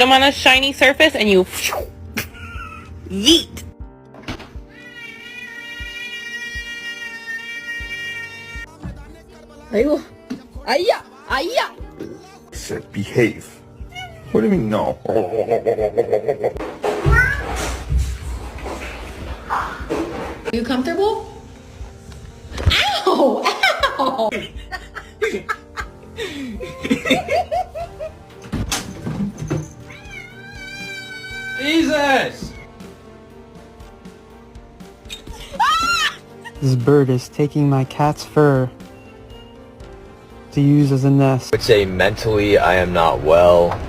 them on a shiny surface and you yeet. Ayo. Aya. Aya. I said behave. What do you mean no? Are you comfortable? Ow! Ow! Jesus! This bird is taking my cat's fur to use as a nest. I would say mentally I am not well.